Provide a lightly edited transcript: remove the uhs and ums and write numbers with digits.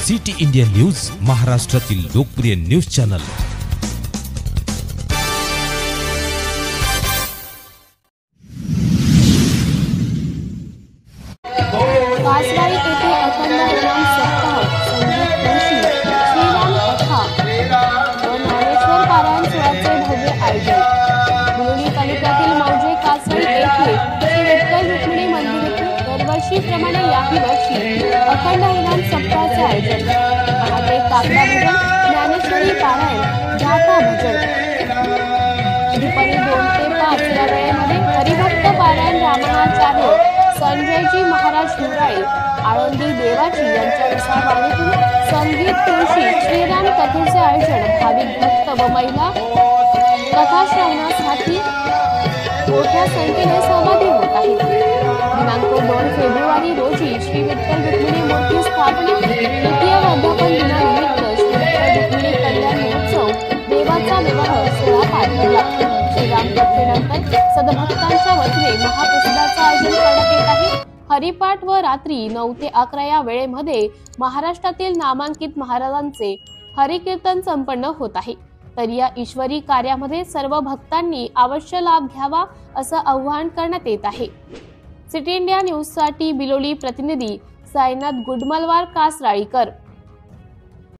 City India news, महाराष्ट्रातील लोकप्रिय news channel. कासवाई येथे अखंड हरिनाम सप्ताह, संगीत खुर्शी, श्रीराम कथा व ज्ञानेश्वर पारायण सोहळ्याचे भव्य आयोजन। बिलोली तालुक्यातील मौजे कासवाई येथे श्री विठ्ठल रुक्मिणी मंदिर येथे दरवर्षीप्रमाणे याही वर्षी अखंड हरिनाम सप्ताहाचे आयोजन। पहाटे काकडा भजन, ज्ञानेश्वरी पारायण, गाथा भजन। दुपारी 2 ते 5 या वेळेमध्ये हरिभक्त पारायण रामाचार्य संजयजी महाराज हिवराळे आळंदी देवाची यांच्या विसावाणीतून संगीत खुर्शी, श्रीराम कथेचे आयोजन। भाविक भक्त व महिला कथा श्रवणासाठी मोठ्या संख्येने सहभागी होत आहेत। दिनांक 2 फेब्रुवारी रोजी श्री विठ्ठल रुक्मिणी मूर्ती स्थापना द्वितीय वर्धापन दिनानिमित्त श्री विठ्ठल रुक्मिणी कल्याण महोत्सव देवाचा विवाह सोहळा पार पडला। श्रीराम कथेनंतर सद्भक्तांच्या वतीने महाप्रसादाचे आयोजन करण्यात येत आहे। हरिपाठ व रात्री 9 ते 11 या वेळेमध्ये महाराष्ट्रातील नामांकित महाराजांचे हरिकीर्तन संपन्न होत आहे। तर या ईश्वरी कार्यामध्ये सर्व भक्तांनी अवश्य लाभ घ्यावा असं आवाहन करण्यात येत आहे। सिटी इंडिया न्यूज साठी बिलोली प्रतिनिधी साईनाथ गुडमलवार कासराळीकर।